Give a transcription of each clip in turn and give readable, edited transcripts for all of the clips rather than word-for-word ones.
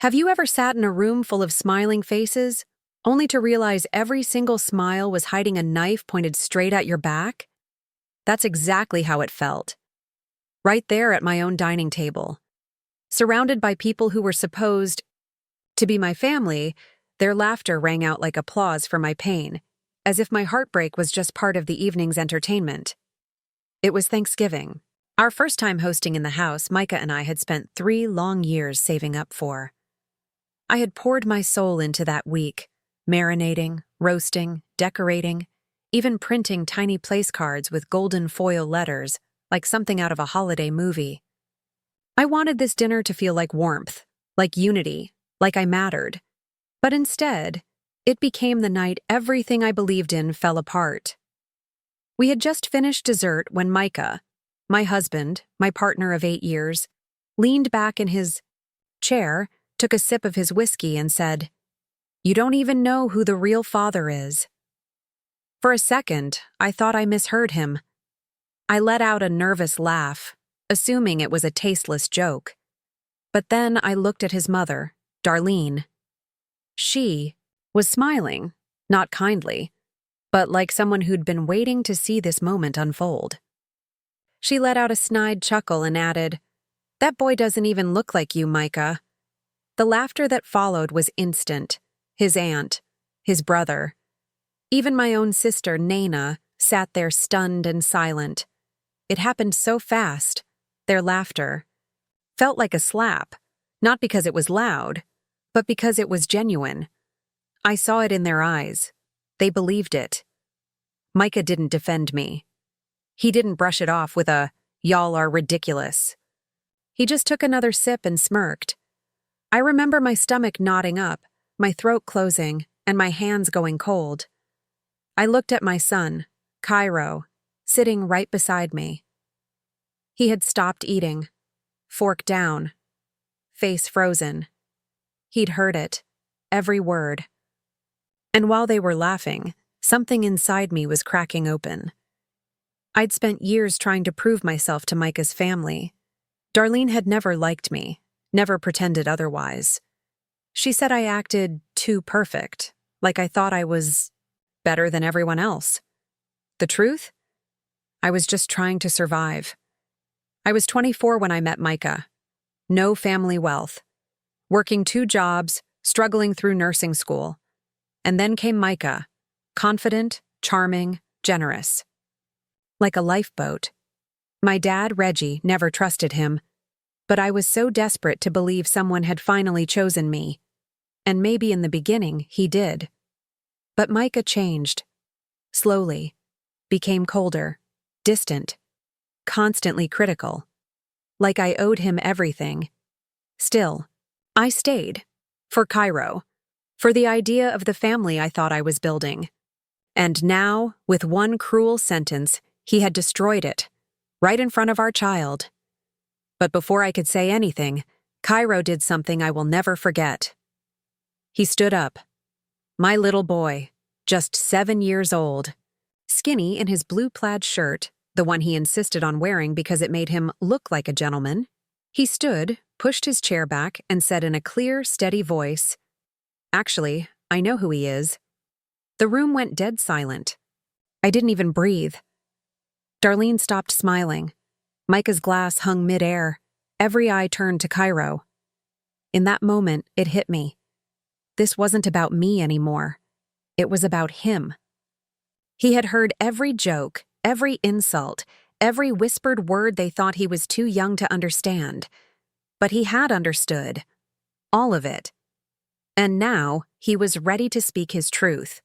Have you ever sat in a room full of smiling faces, only to realize every single smile was hiding a knife pointed straight at your back? That's exactly how it felt. Right there at my own dining table. Surrounded by people who were supposed to be my family, their laughter rang out like applause for my pain, as if my heartbreak was just part of the evening's entertainment. It was Thanksgiving. Our first time hosting in the house Micah and I had spent 3 long years saving up for. I had poured my soul into that week, marinating, roasting, decorating, even printing tiny place cards with golden foil letters, like something out of a holiday movie. I wanted this dinner to feel like warmth, like unity, like I mattered. But instead, it became the night everything I believed in fell apart. We had just finished dessert when Micah, my husband, my partner of 8 years, leaned back in his chair, took a sip of his whiskey and said, "You don't even know who the real father is." For a second, I thought I misheard him. I let out a nervous laugh, assuming it was a tasteless joke. But then I looked at his mother, Darlene. She was smiling, not kindly, but like someone who'd been waiting to see this moment unfold. She let out a snide chuckle and added, "That boy doesn't even look like you, Micah." The laughter that followed was instant. His aunt, his brother, even my own sister, Nana, sat there stunned and silent. It happened so fast. Their laughter felt like a slap, not because it was loud, but because it was genuine. I saw it in their eyes. They believed it. Micah didn't defend me. He didn't brush it off with a, "Y'all are ridiculous." He just took another sip and smirked. I remember my stomach knotting up, my throat closing, and my hands going cold. I looked at my son, Cairo, sitting right beside me. He had stopped eating, fork down, face frozen. He'd heard it, every word. And while they were laughing, something inside me was cracking open. I'd spent years trying to prove myself to Micah's family. Darlene had never liked me, never pretended otherwise. She said I acted too perfect, like I thought I was better than everyone else. The truth? I was just trying to survive. I was 24 when I met Micah. No family wealth. Working 2 jobs, struggling through nursing school. And then came Micah, confident, charming, generous. Like a lifeboat. My dad, Reggie, never trusted him, but I was so desperate to believe someone had finally chosen me. And maybe in the beginning, he did. But Micah changed. Slowly. Became colder. Distant. Constantly critical. Like I owed him everything. Still, I stayed. For Cairo. For the idea of the family I thought I was building. And now, with one cruel sentence, he had destroyed it. Right in front of our child. But before I could say anything, Cairo did something I will never forget. He stood up. My little boy, just 7 years old. Skinny in his blue plaid shirt, the one he insisted on wearing because it made him look like a gentleman. He stood, pushed his chair back, and said in a clear, steady voice, "Actually, I know who he is." The room went dead silent. I didn't even breathe. Darlene stopped smiling. Micah's glass hung mid-air. Every eye turned to Cairo. In that moment, it hit me. This wasn't about me anymore. It was about him. He had heard every joke, every insult, every whispered word they thought he was too young to understand. But he had understood. All of it. And now, he was ready to speak his truth.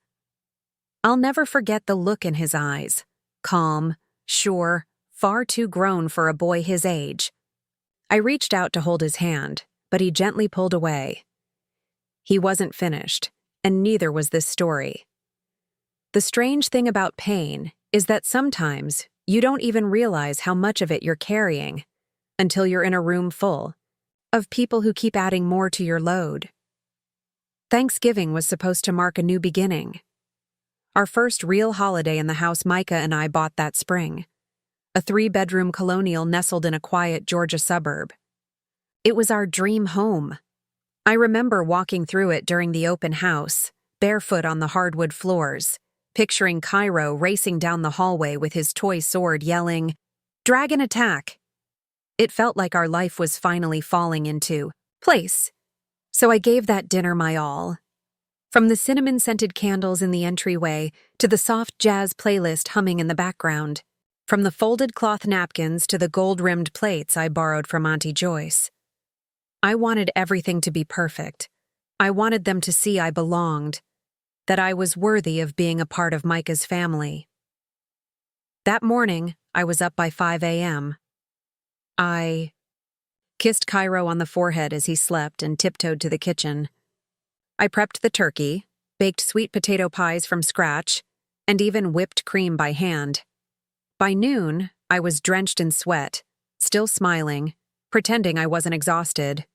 I'll never forget the look in his eyes. Calm, sure, far too grown for a boy his age. I reached out to hold his hand, but he gently pulled away. He wasn't finished, and neither was this story. The strange thing about pain is that sometimes you don't even realize how much of it you're carrying until you're in a room full of people who keep adding more to your load. Thanksgiving was supposed to mark a new beginning. Our first real holiday in the house Micah and I bought that spring. A 3-bedroom colonial nestled in a quiet Georgia suburb. It was our dream home. I remember walking through it during the open house, barefoot on the hardwood floors, picturing Cairo racing down the hallway with his toy sword yelling, "Dragon attack!" It felt like our life was finally falling into place. So I gave that dinner my all. From the cinnamon-scented candles in the entryway to the soft jazz playlist humming in the background, from the folded cloth napkins to the gold-rimmed plates I borrowed from Auntie Joyce. I wanted everything to be perfect. I wanted them to see I belonged, that I was worthy of being a part of Micah's family. That morning, I was up by 5 a.m. I kissed Cairo on the forehead as he slept and tiptoed to the kitchen. I prepped the turkey, baked sweet potato pies from scratch, and even whipped cream by hand. By noon, I was drenched in sweat, still smiling, pretending I wasn't exhausted.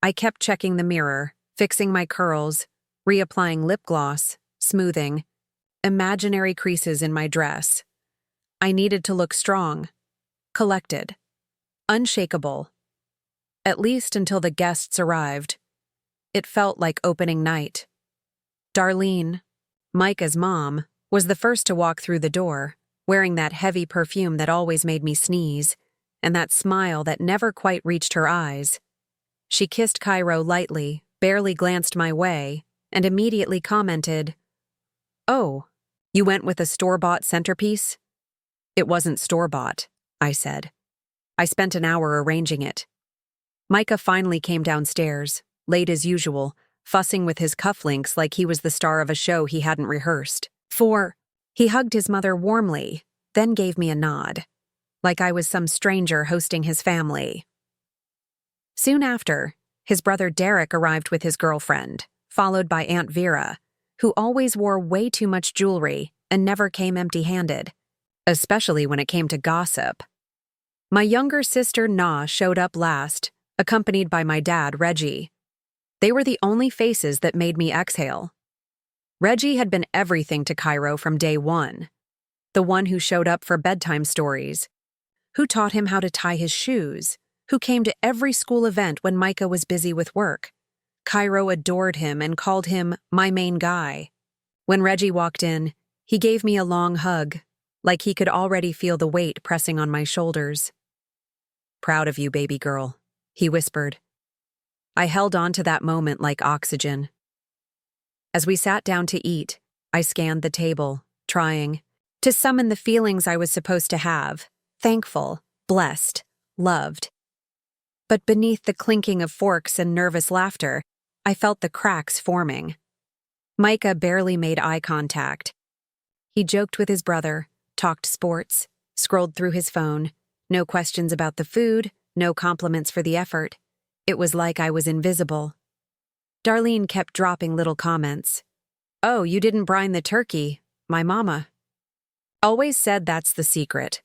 I kept checking the mirror, fixing my curls, reapplying lip gloss, smoothing, imaginary creases in my dress. I needed to look strong, collected, unshakable. At least until the guests arrived. It felt like opening night. Darlene, Micah's mom, was the first to walk through the door, wearing that heavy perfume that always made me sneeze, and that smile that never quite reached her eyes. She kissed Cairo lightly, barely glanced my way, and immediately commented, "Oh, you went with a store-bought centerpiece?" "It wasn't store-bought," I said. "I spent an hour arranging it." Micah finally came downstairs, late as usual, fussing with his cufflinks like he was the star of a show he hadn't rehearsed. He hugged his mother warmly, then gave me a nod, like I was some stranger hosting his family. Soon after, his brother Derek arrived with his girlfriend, followed by Aunt Vera, who always wore way too much jewelry and never came empty-handed, especially when it came to gossip. My younger sister Na showed up last, accompanied by my dad, Reggie. They were the only faces that made me exhale. Reggie had been everything to Cairo from day one. The one who showed up for bedtime stories, who taught him how to tie his shoes, who came to every school event when Micah was busy with work. Cairo adored him and called him my main guy. When Reggie walked in, he gave me a long hug, like he could already feel the weight pressing on my shoulders. "Proud of you, baby girl," he whispered. I held on to that moment like oxygen. As we sat down to eat, I scanned the table, trying to summon the feelings I was supposed to have: thankful, blessed, loved. But beneath the clinking of forks and nervous laughter, I felt the cracks forming. Micah barely made eye contact. He joked with his brother, talked sports, scrolled through his phone. No questions about the food, no compliments for the effort. It was like I was invisible. Darlene kept dropping little comments. "Oh, you didn't brine the turkey. My mama always said that's the secret."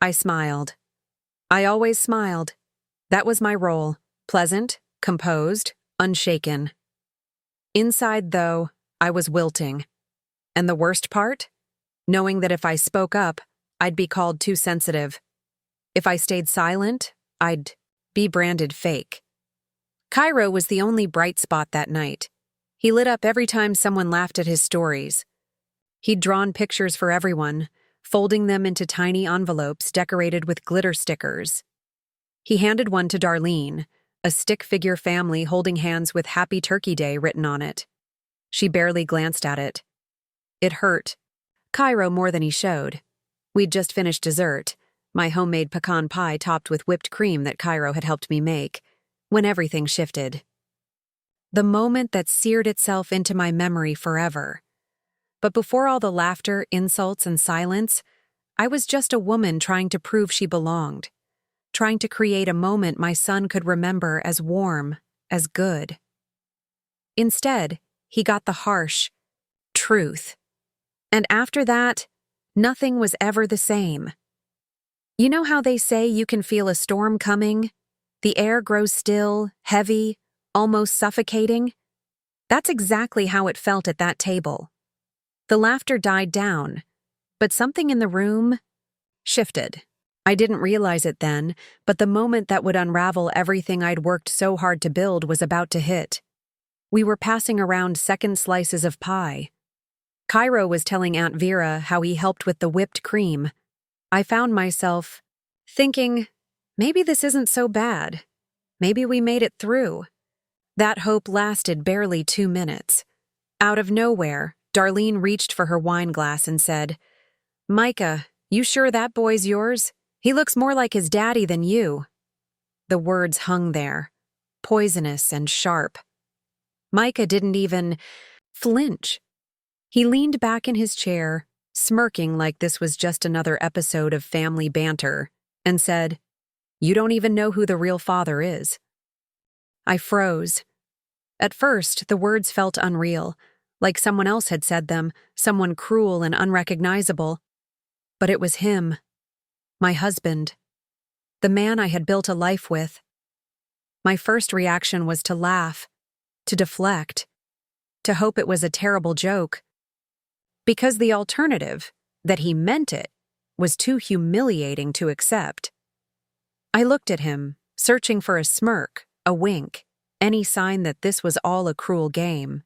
I smiled. I always smiled. That was my role: pleasant, composed, unshaken. Inside, though, I was wilting. And the worst part? Knowing that if I spoke up, I'd be called too sensitive. If I stayed silent, I'd be branded fake. Cairo was the only bright spot that night. He lit up every time someone laughed at his stories. He'd drawn pictures for everyone, folding them into tiny envelopes decorated with glitter stickers. He handed one to Darlene, a stick-figure family holding hands with Happy Turkey Day written on it. She barely glanced at it. It hurt Cairo more than he showed. We'd just finished dessert, my homemade pecan pie topped with whipped cream that Cairo had helped me make, when everything shifted. The moment that seared itself into my memory forever. But before all the laughter, insults, and silence, I was just a woman trying to prove she belonged, trying to create a moment my son could remember as warm, as good. Instead, he got the harsh truth. And after that, nothing was ever the same. You know how they say you can feel a storm coming? The air grows still, heavy, almost suffocating? That's exactly how it felt at that table. The laughter died down, but something in the room shifted. I didn't realize it then, but the moment that would unravel everything I'd worked so hard to build was about to hit. We were passing around second slices of pie. Cairo was telling Aunt Vera how he helped with the whipped cream. I found myself thinking, maybe this isn't so bad. Maybe we made it through. That hope lasted barely 2 minutes. Out of nowhere, Darlene reached for her wine glass and said, "Micah, you sure that boy's yours? He looks more like his daddy than you." The words hung there, poisonous and sharp. Micah didn't even flinch. He leaned back in his chair, smirking like this was just another episode of family banter, and said, "You don't even know who the real father is." I froze. At first, the words felt unreal, like someone else had said them, someone cruel and unrecognizable. But it was him, my husband, the man I had built a life with. My first reaction was to laugh, to deflect, to hope it was a terrible joke. Because the alternative, that he meant it, was too humiliating to accept. I looked at him, searching for a smirk, a wink, any sign that this was all a cruel game.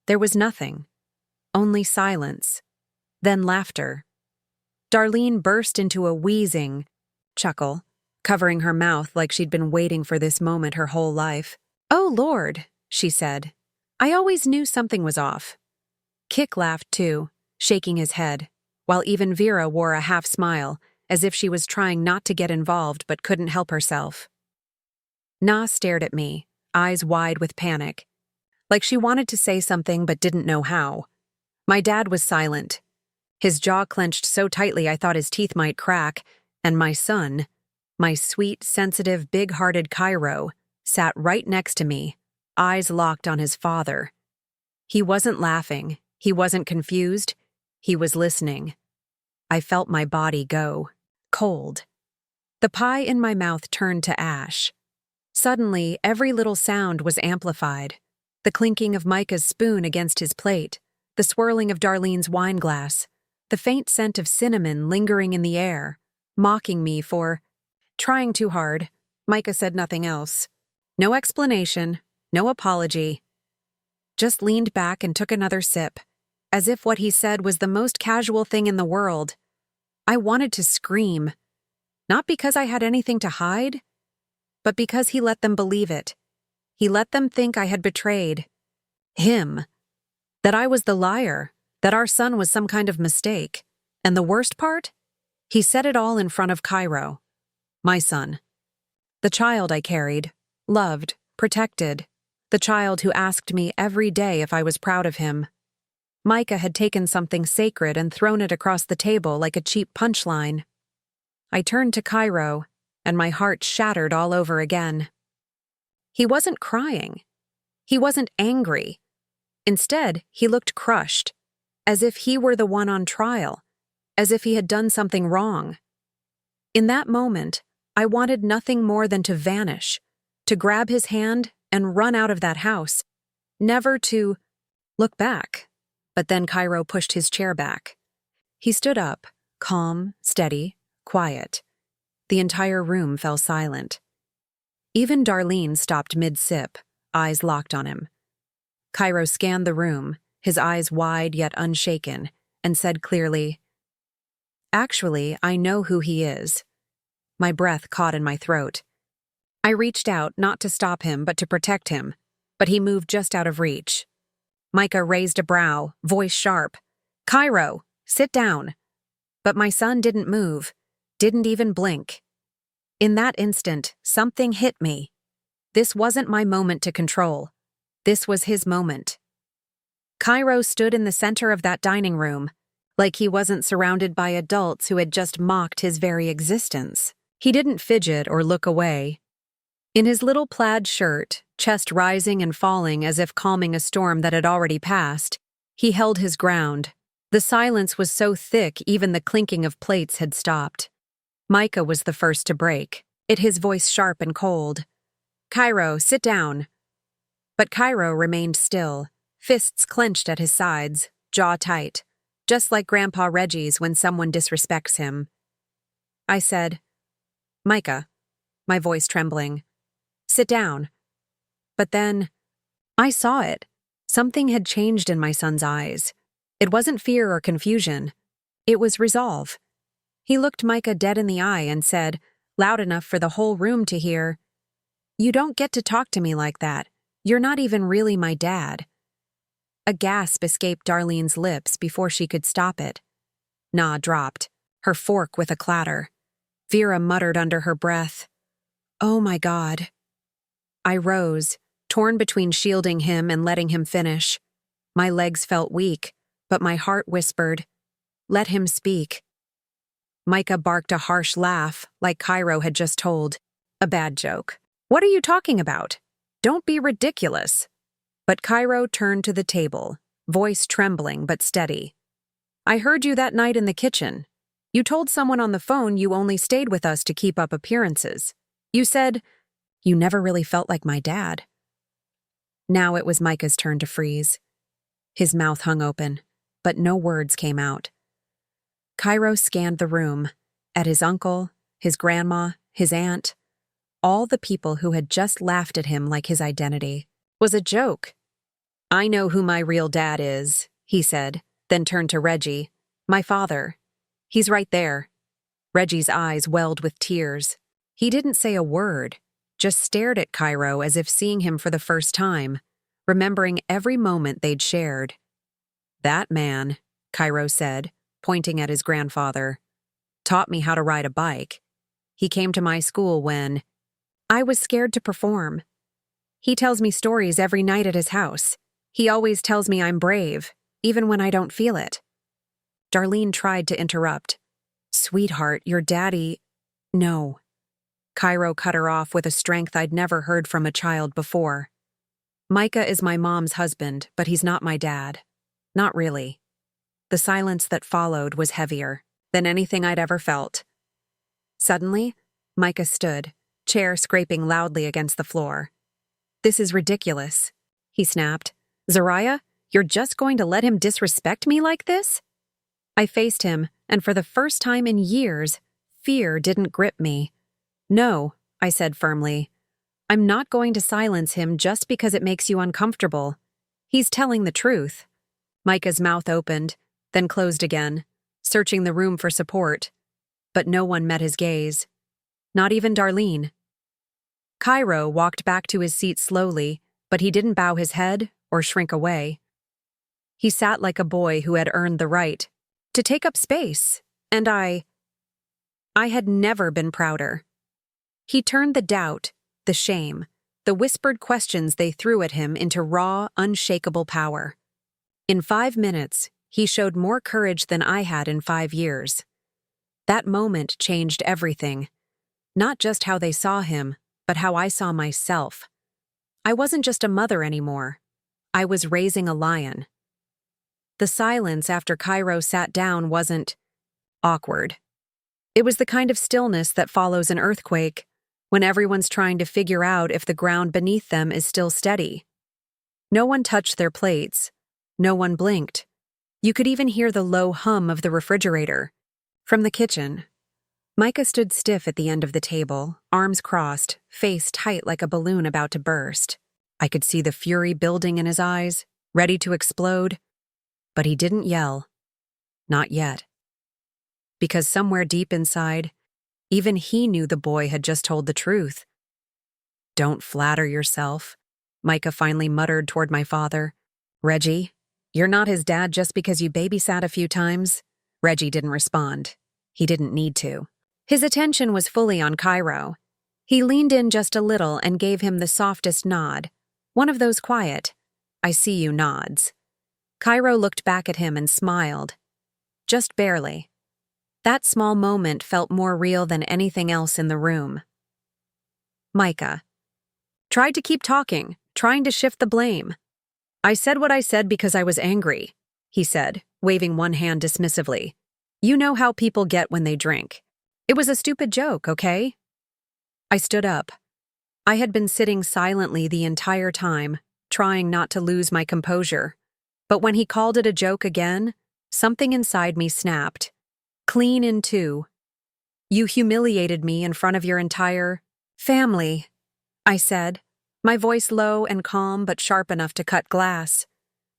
There was nothing, only silence, then laughter. Darlene burst into a wheezing chuckle, covering her mouth like she'd been waiting for this moment her whole life. "Oh, Lord," she said. "I always knew something was off." Kik laughed too, shaking his head, while even Vera wore a half smile, as if she was trying not to get involved but couldn't help herself. Na stared at me, eyes wide with panic, like she wanted to say something but didn't know how. My dad was silent. His jaw clenched so tightly I thought his teeth might crack, and my son, my sweet, sensitive, big-hearted Cairo, sat right next to me, eyes locked on his father. He wasn't laughing, he wasn't confused, he was listening. I felt my body go, cold. The pie in my mouth turned to ash. Suddenly, every little sound was amplified. The clinking of Micah's spoon against his plate, the swirling of Darlene's wine glass, the faint scent of cinnamon lingering in the air, mocking me for trying too hard. Micah said nothing else. No explanation, no apology. Just leaned back and took another sip, as if what he said was the most casual thing in the world. I wanted to scream, not because I had anything to hide, but because he let them believe it. He let them think I had betrayed him, that I was the liar, that our son was some kind of mistake. And the worst part? He said it all in front of Cairo, my son. The child I carried, loved, protected. The child who asked me every day if I was proud of him. Micah had taken something sacred and thrown it across the table like a cheap punchline. I turned to Cairo, and my heart shattered all over again. He wasn't crying. He wasn't angry. Instead, he looked crushed, as if he were the one on trial, as if he had done something wrong. In that moment, I wanted nothing more than to vanish, to grab his hand and run out of that house, never to look back. But then Cairo pushed his chair back. He stood up, calm, steady, quiet. The entire room fell silent. Even Darlene stopped mid-sip, eyes locked on him. Cairo scanned the room, his eyes wide yet unshaken, and said clearly, "Actually, I know who he is." My breath caught in my throat. I reached out, not to stop him, but to protect him, but he moved just out of reach. Micah raised a brow, voice sharp. "Cairo, sit down." But my son didn't move, didn't even blink. In that instant, something hit me. This wasn't my moment to control. This was his moment. Cairo stood in the center of that dining room, like he wasn't surrounded by adults who had just mocked his very existence. He didn't fidget or look away. In his little plaid shirt, chest rising and falling as if calming a storm that had already passed, he held his ground. The silence was so thick even the clinking of plates had stopped. Micah was the first to break, his voice sharp and cold. "Cairo, sit down." But Cairo remained still, fists clenched at his sides, jaw tight, just like Grandpa Reggie's when someone disrespects him. I said. Micah, my voice trembling. Sit down. But then, I saw it. Something had changed in my son's eyes. It wasn't fear or confusion. It was resolve. He looked Micah dead in the eye and said, loud enough for the whole room to hear, "You don't get to talk to me like that. You're not even really my dad." A gasp escaped Darlene's lips before she could stop it. Na dropped, her fork with a clatter. Vera muttered under her breath, "Oh my God." I rose, torn between shielding him and letting him finish. My legs felt weak, but my heart whispered, "Let him speak." Micah barked a harsh laugh, like Cairo had just told. A bad joke. "What are you talking about? Don't be ridiculous." But Cairo turned to the table, voice trembling but steady. "I heard you that night in the kitchen. You told someone on the phone you only stayed with us to keep up appearances. You said, 'You never really felt like my dad.'" Now it was Micah's turn to freeze. His mouth hung open, but no words came out. Cairo scanned the room, at his uncle, his grandma, his aunt, all the people who had just laughed at him like his identity was a joke. "I know who my real dad is," he said, then turned to Reggie. "My father. He's right there." Reggie's eyes welled with tears. He didn't say a word, just stared at Cairo as if seeing him for the first time, remembering every moment they'd shared. "That man," Cairo said, pointing at his grandfather, "taught me how to ride a bike. He came to my school when I was scared to perform. He tells me stories every night at his house. He always tells me I'm brave, even when I don't feel it." Darlene tried to interrupt. "Sweetheart, your daddy—" "No." Cairo cut her off with a strength I'd never heard from a child before. "Micah is my mom's husband, but he's not my dad. Not really." The silence that followed was heavier than anything I'd ever felt. Suddenly, Micah stood, chair scraping loudly against the floor. "This is ridiculous," he snapped. "Zariah, you're just going to let him disrespect me like this?" I faced him, and for the first time in years, fear didn't grip me. "No," I said firmly. "I'm not going to silence him just because it makes you uncomfortable. He's telling the truth." Micah's mouth opened, then closed again, searching the room for support. But no one met his gaze. Not even Darlene. Cairo walked back to his seat slowly, but he didn't bow his head or shrink away. He sat like a boy who had earned the right to take up space, and I had never been prouder. He turned the doubt, the shame, the whispered questions they threw at him into raw, unshakable power. In 5 minutes, he showed more courage than I had in 5 years. That moment changed everything. Not just how they saw him, but how I saw myself. I wasn't just a mother anymore. I was raising a lion. The silence after Cairo sat down wasn't awkward. It was the kind of stillness that follows an earthquake, when everyone's trying to figure out if the ground beneath them is still steady. No one touched their plates. No one blinked. You could even hear the low hum of the refrigerator. From the kitchen, Micah stood stiff at the end of the table, arms crossed, face tight like a balloon about to burst. I could see the fury building in his eyes, ready to explode. But he didn't yell. Not yet. Because somewhere deep inside, even he knew the boy had just told the truth. "Don't flatter yourself," Micah finally muttered toward my father. "Reggie, you're not his dad just because you babysat a few times." Reggie didn't respond. He didn't need to. His attention was fully on Cairo. He leaned in just a little and gave him the softest nod, one of those quiet, "I see you" nods. Cairo looked back at him and smiled. Just barely. That small moment felt more real than anything else in the room. Micah tried to keep talking, trying to shift the blame. "I said what I said because I was angry," he said, waving one hand dismissively. "You know how people get when they drink. It was a stupid joke, okay?" I stood up. I had been sitting silently the entire time, trying not to lose my composure. But when he called it a joke again, something inside me snapped. Clean in two. You humiliated me in front of your entire family, I said, my voice low and calm but sharp enough to cut glass.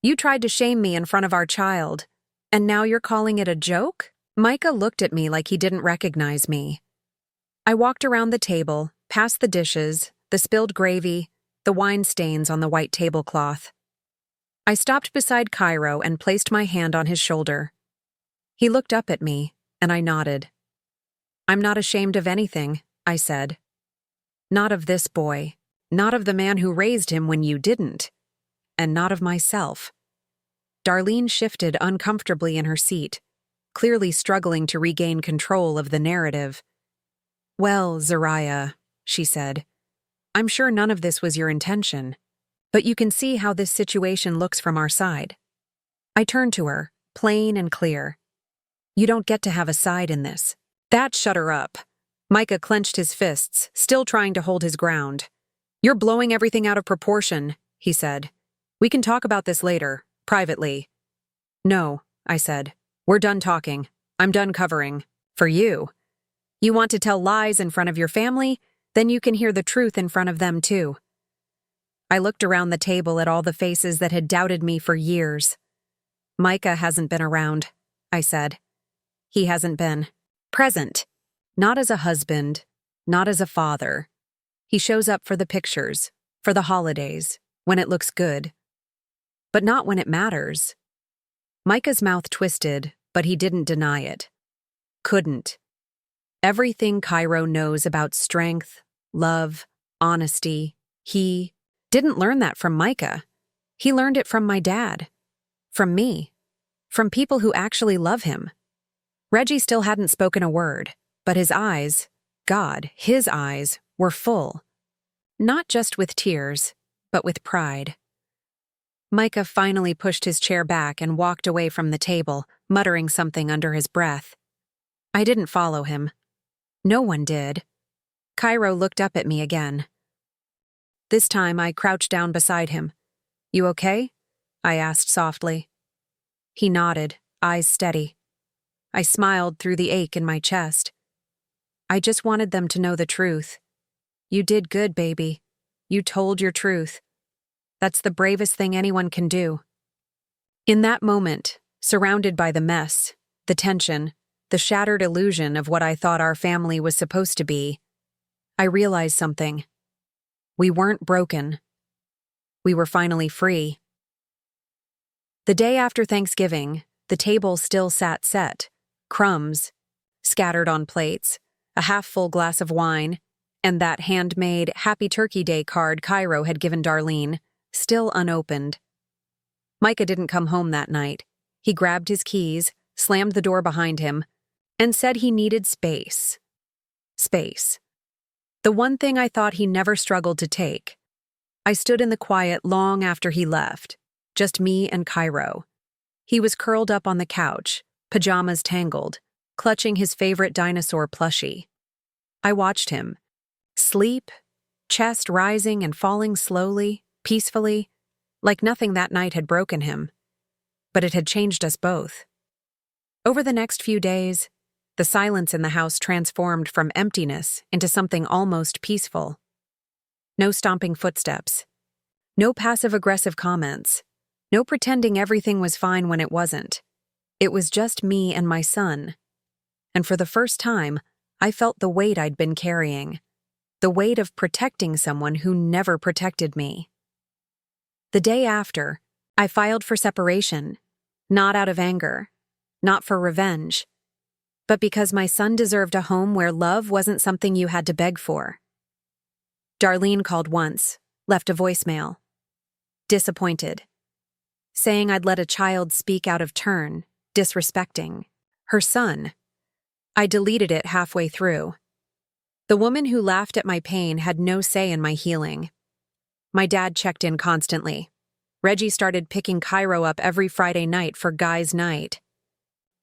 You tried to shame me in front of our child, and now you're calling it a joke? Micah looked at me like he didn't recognize me. I walked around the table, past the dishes, the spilled gravy, the wine stains on the white tablecloth. I stopped beside Cairo and placed my hand on his shoulder. He looked up at me, and I nodded. I'm not ashamed of anything, I said. Not of this boy, not of the man who raised him when you didn't, and not of myself. Darlene shifted uncomfortably in her seat, clearly struggling to regain control of the narrative. Well, Zariah, she said, I'm sure none of this was your intention, but you can see how this situation looks from our side. I turned to her, plain and clear. You don't get to have a side in this. That shut her up. Micah clenched his fists, still trying to hold his ground. You're blowing everything out of proportion, he said. We can talk about this later, privately. No, I said. We're done talking. I'm done covering. For you. You want to tell lies in front of your family? Then you can hear the truth in front of them too. I looked around the table at all the faces that had doubted me for years. Micah hasn't been around, I said. He hasn't been present. Not as a husband, not as a father. He shows up for the pictures, for the holidays, when it looks good. But not when it matters. Micah's mouth twisted, but he didn't deny it. Couldn't. Everything Cairo knows about strength, love, honesty, he didn't learn that from Micah. He learned it from my dad. From me. From people who actually love him. Reggie still hadn't spoken a word, but his eyes, God, his eyes, were full. Not just with tears, but with pride. Micah finally pushed his chair back and walked away from the table, muttering something under his breath. I didn't follow him. No one did. Cairo looked up at me again. This time I crouched down beside him. You okay? I asked softly. He nodded, eyes steady. I smiled through the ache in my chest. I just wanted them to know the truth. You did good, baby. You told your truth. That's the bravest thing anyone can do. In that moment, surrounded by the mess, the tension, the shattered illusion of what I thought our family was supposed to be, I realized something. We weren't broken. We were finally free. The day after Thanksgiving, the table still sat set, crumbs scattered on plates, a half-full glass of wine, and that handmade Happy Turkey Day card Cairo had given Darlene, still unopened. Micah didn't come home that night. He grabbed his keys, slammed the door behind him, and said he needed space. Space. The one thing I thought he never struggled to take. I stood in the quiet long after he left, just me and Cairo. He was curled up on the couch, pajamas tangled, clutching his favorite dinosaur plushie. I watched him. Sleep, chest rising and falling slowly, peacefully, like nothing that night had broken him. But it had changed us both. Over the next few days, the silence in the house transformed from emptiness into something almost peaceful. No stomping footsteps. No passive-aggressive comments. No pretending everything was fine when it wasn't. It was just me and my son. And for the first time, I felt the weight I'd been carrying. The weight of protecting someone who never protected me. The day after, I filed for separation, not out of anger, not for revenge, but because my son deserved a home where love wasn't something you had to beg for. Darlene called once, left a voicemail. Disappointed. Saying I'd let a child speak out of turn, disrespecting her son. I deleted it halfway through. The woman who laughed at my pain had no say in my healing. My dad checked in constantly. Reggie started picking Cairo up every Friday night for guys' night.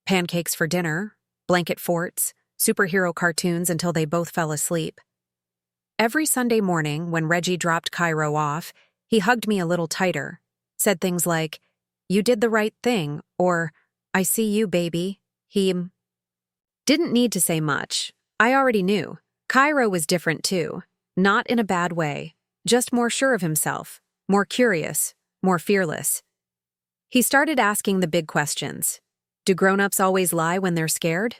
Pancakes for dinner, blanket forts, superhero cartoons until they both fell asleep. Every Sunday morning, when Reggie dropped Cairo off, he hugged me a little tighter, said things like, "You did the right thing," or, "I see you, baby." He didn't need to say much, I already knew. Cairo was different too. Not in a bad way, just more sure of himself, more curious, more fearless. He started asking the big questions. Do grown-ups always lie when they're scared?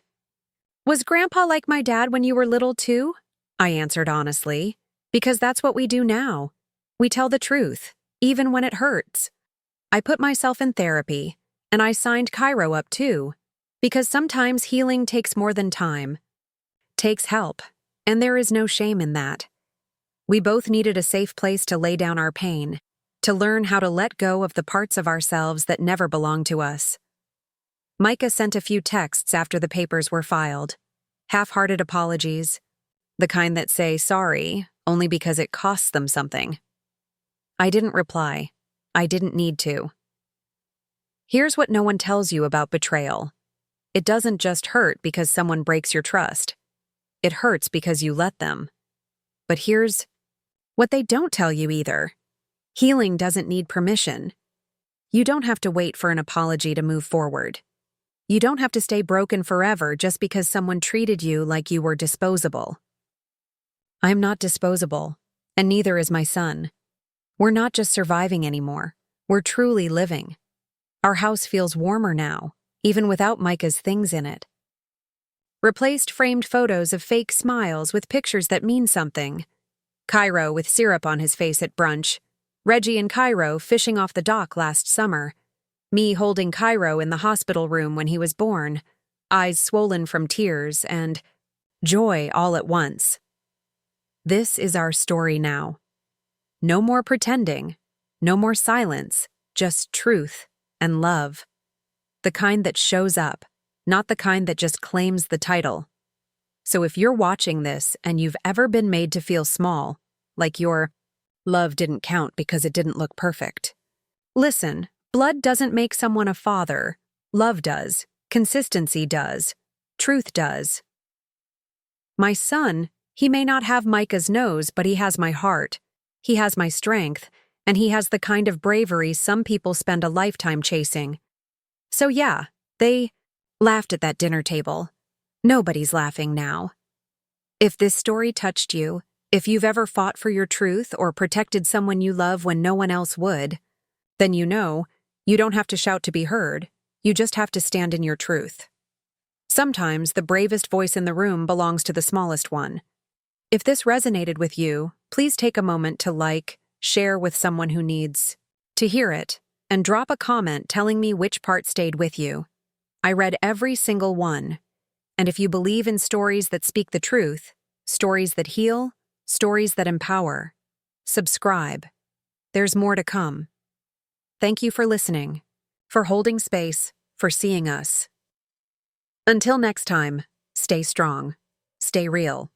Was Grandpa like my dad when you were little too? I answered honestly, because that's what we do now. We tell the truth, even when it hurts. I put myself in therapy, and I signed Cairo up too, because sometimes healing takes more than time. Takes help, and there is no shame in that. We both needed a safe place to lay down our pain, to learn how to let go of the parts of ourselves that never belonged to us. Micah sent a few texts after the papers were filed. Half-hearted apologies, the kind that say sorry only because it costs them something. I didn't reply. I didn't need to. Here's what no one tells you about betrayal. It doesn't just hurt because someone breaks your trust. It hurts because you let them. But here's what they don't tell you either. Healing doesn't need permission. You don't have to wait for an apology to move forward. You don't have to stay broken forever just because someone treated you like you were disposable. I'm not disposable, and neither is my son. We're not just surviving anymore. We're truly living. Our house feels warmer now, even without Micah's things in it. Replaced framed photos of fake smiles with pictures that mean something. Cairo with syrup on his face at brunch. Reggie and Cairo fishing off the dock last summer. Me holding Cairo in the hospital room when he was born. Eyes swollen from tears and joy all at once. This is our story now. No more pretending. No more silence. Just truth and love. The kind that shows up, not the kind that just claims the title. So if you're watching this and you've ever been made to feel small, like your love didn't count because it didn't look perfect, listen, blood doesn't make someone a father. Love does. Consistency does. Truth does. My son, he may not have Micah's nose, but he has my heart. He has my strength, and he has the kind of bravery some people spend a lifetime chasing. So yeah, they laughed at that dinner table. Nobody's laughing now. If this story touched you, if you've ever fought for your truth or protected someone you love when no one else would, then you know, you don't have to shout to be heard, you just have to stand in your truth. Sometimes the bravest voice in the room belongs to the smallest one. If this resonated with you, please take a moment to share with someone who needs to hear it, and drop a comment telling me which part stayed with you. I read every single one. And if you believe in stories that speak the truth, stories that heal, stories that empower, subscribe. There's more to come. Thank you for listening, for holding space, for seeing us. Until next time, stay strong, stay real.